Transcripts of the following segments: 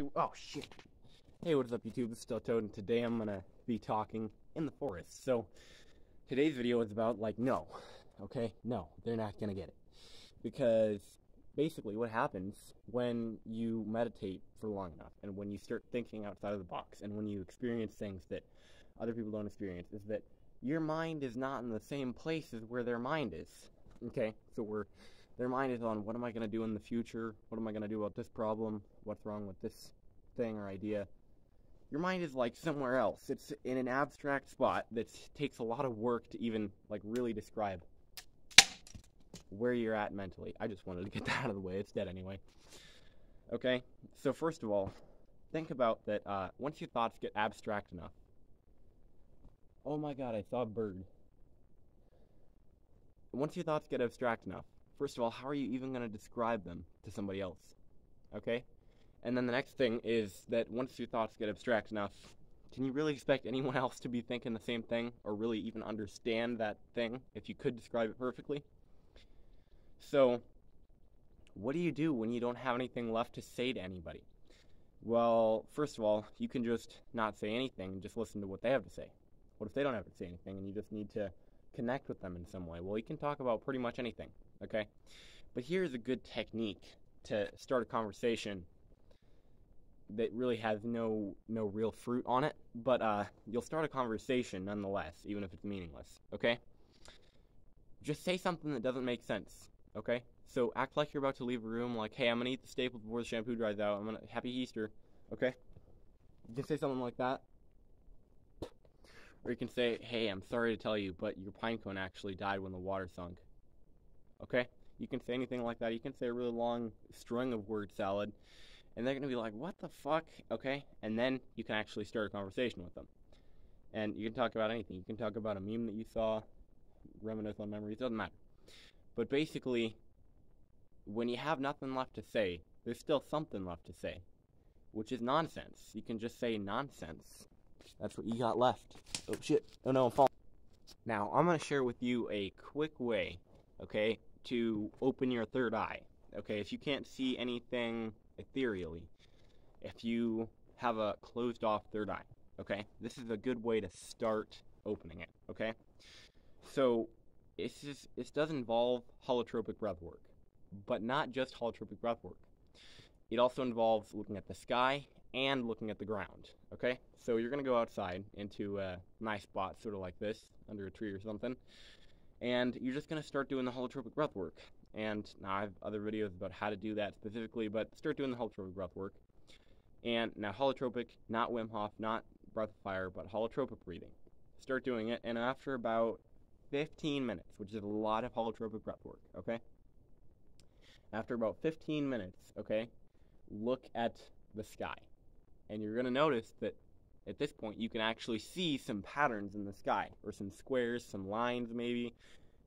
Hey, oh shit. Hey, what's up YouTube? It's still Toad, and today I'm gonna be talking in the forest. So, today's video is about, no, okay? No, they're not gonna get it. Because, basically, what happens when you meditate for long enough, and when you start thinking outside of the box, and when you experience things that other people don't experience, is that your mind is not in the same place as where their mind is. Okay? So their mind is on, what am I going to do in the future? What am I going to do about this problem? What's wrong with this thing or idea? Your mind is somewhere else. It's in an abstract spot that takes a lot of work to even really describe where you're at mentally. I just wanted to get that out of the way. It's dead anyway. Okay? So first of all, think about that once your thoughts get abstract enough. Oh my god, I saw a bird. Once your thoughts get abstract enough, first of all, how are you even going to describe them to somebody else? Okay? And then the next thing is that once your thoughts get abstract enough, can you really expect anyone else to be thinking the same thing, or really even understand that thing if you could describe it perfectly? So, what do you do when you don't have anything left to say to anybody? Well, first of all, you can just not say anything and just listen to what they have to say. What if they don't have to say anything and you just need to connect with them in some way? Well, you can talk about pretty much anything, okay? But here's a good technique to start a conversation that really has no real fruit on it, but you'll start a conversation nonetheless, even if it's meaningless, okay? Just say something that doesn't make sense, okay? So act like you're about to leave a room, like, hey, I'm gonna eat the staples before the shampoo dries out, Happy Easter, okay? You can say something like that. Or you can say, hey, I'm sorry to tell you, but your pine cone actually died when the water sunk. Okay? You can say anything like that. You can say a really long string of word salad, and they're going to be like, what the fuck? Okay? And then you can actually start a conversation with them. And you can talk about anything. You can talk about a meme that you saw, reminisce on memories, doesn't matter. But basically, when you have nothing left to say, there's still something left to say, which is nonsense. You can just say nonsense. That's what you got left. Oh shit. Oh no, I'm falling. Now, I'm going to share with you a quick way, okay, to open your third eye. Okay, if you can't see anything ethereally, if you have a closed off third eye, okay, this is a good way to start opening it, okay? So, it does involve holotropic breath work, but not just holotropic breath work. It also involves looking at the sky and looking at the ground, okay? So you're going to go outside into a nice spot, sort of like this, under a tree or something, and you're just going to start doing the holotropic breath work. And now I have other videos about how to do that specifically, but start doing the holotropic breath work. And now holotropic, not Wim Hof, not breath of fire, but holotropic breathing. Start doing it, and after about 15 minutes, which is a lot of holotropic breath work, okay? After about 15 minutes, okay, look at the sky. And you're going to notice that at this point you can actually see some patterns in the sky, or some squares, some lines maybe,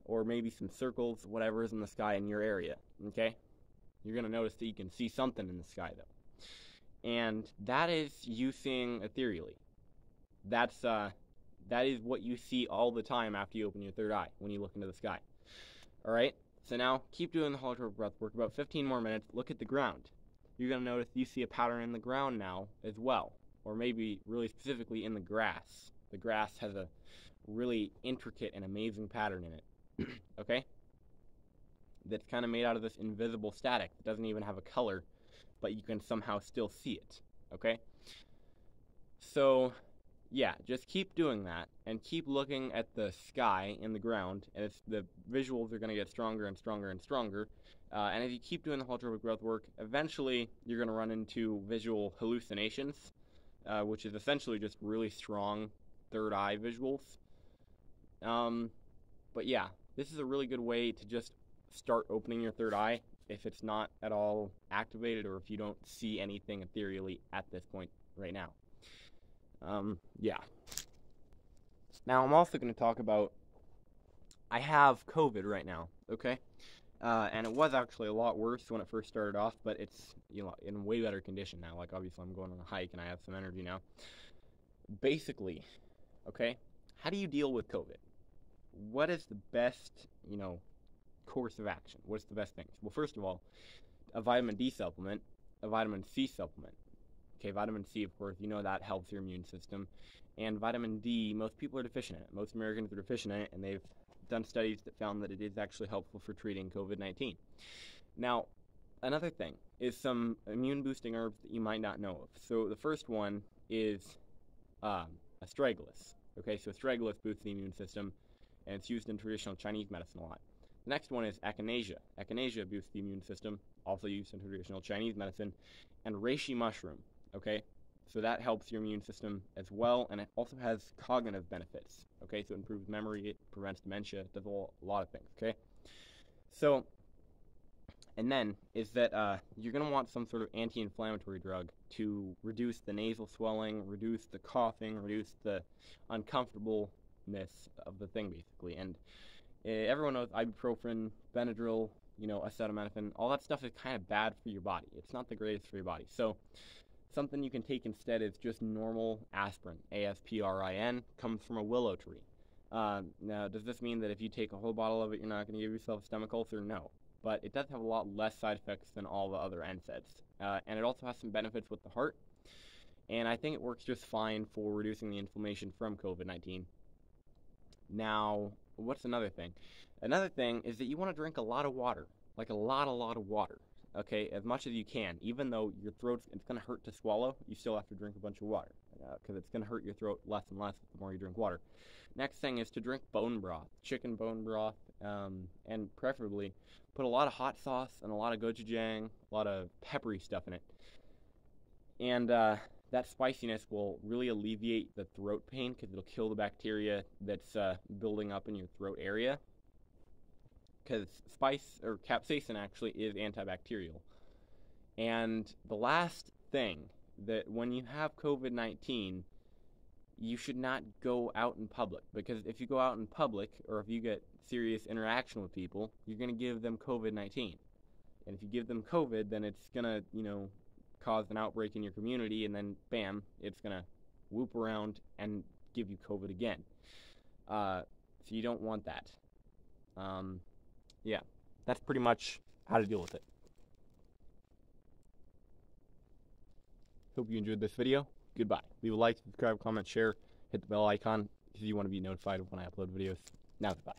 or maybe some circles, whatever is in the sky in your area, okay? You're going to notice that you can see something in the sky though. And that is you seeing ethereally. That is what you see all the time after you open your third eye, when you look into the sky. Alright? So now, keep doing the holotropic breath work, about 15 more minutes, look at the ground. You're going to notice you see a pattern in the ground now as well, or maybe really specifically in the grass. The grass has a really intricate and amazing pattern in it, okay? That's kind of made out of this invisible static. It doesn't even have a color, but you can somehow still see it, okay? So, yeah, just keep doing that, and keep looking at the sky and the ground, and the visuals are going to get stronger and stronger and stronger. And if you keep doing the holotropic breath work, eventually you're going to run into visual hallucinations, which is essentially just really strong third eye visuals. But yeah, this is a really good way to just start opening your third eye if it's not at all activated, or if you don't see anything ethereally at this point right now. Yeah. Now I'm also going to talk about, I have COVID right now, okay? And it was actually a lot worse when it first started off, but it's, in way better condition now. Obviously I'm going on a hike and I have some energy now. Basically, okay, how do you deal with COVID? What is the best, course of action? What's the best things? Well, first of all, a vitamin D supplement, a vitamin C supplement. Okay, vitamin C, of course, you know that helps your immune system. And vitamin D, most people are deficient in it. Most Americans are deficient in it, and they've done studies that found that it is actually helpful for treating COVID-19. Now, another thing is some immune-boosting herbs that you might not know of. So the first one is astragalus. Okay, so astragalus boosts the immune system, and it's used in traditional Chinese medicine a lot. The next one is echinacea. Echinacea boosts the immune system, also used in traditional Chinese medicine. And reishi mushroom, okay? So that helps your immune system as well, and it also has cognitive benefits, okay? So it improves memory, it prevents dementia, it does a lot of things, okay? So, and then is that you're going to want some sort of anti-inflammatory drug to reduce the nasal swelling, reduce the coughing, reduce the uncomfortableness of the thing, basically. And everyone knows ibuprofen, Benadryl, acetaminophen, all that stuff is kind of bad for your body. It's not the greatest for your body. So something you can take instead is just normal aspirin. Aspirin comes from a willow tree. Now, does this mean that if you take a whole bottle of it, you're not going to give yourself a stomach ulcer? No. But it does have a lot less side effects than all the other NSAIDs. And it also has some benefits with the heart. And I think it works just fine for reducing the inflammation from COVID-19. Now, what's another thing? Another thing is that you want to drink a lot of water. Like a lot of water. Okay, as much as you can. Even though your throat's, it's going to hurt to swallow, you still have to drink a bunch of water. Because it's going to hurt your throat less and less the more you drink water. Next thing is to drink bone broth. Chicken bone broth. And preferably put a lot of hot sauce and a lot of gochujang, a lot of peppery stuff in it. And that spiciness will really alleviate the throat pain because it'll kill the bacteria that's building up in your throat area. Because spice, or capsaicin actually, is antibacterial. And the last thing, that when you have COVID-19, you should not go out in public. Because if you go out in public, or if you get serious interaction with people, you're going to give them COVID-19. And if you give them COVID, then it's going to, cause an outbreak in your community, and then, bam, it's going to whoop around and give you COVID again. So you don't want that. Yeah, that's pretty much how to deal with it. Hope you enjoyed this video. Goodbye. Leave a like, subscribe, comment, share, hit the bell icon if you want to be notified when I upload videos. Now, goodbye.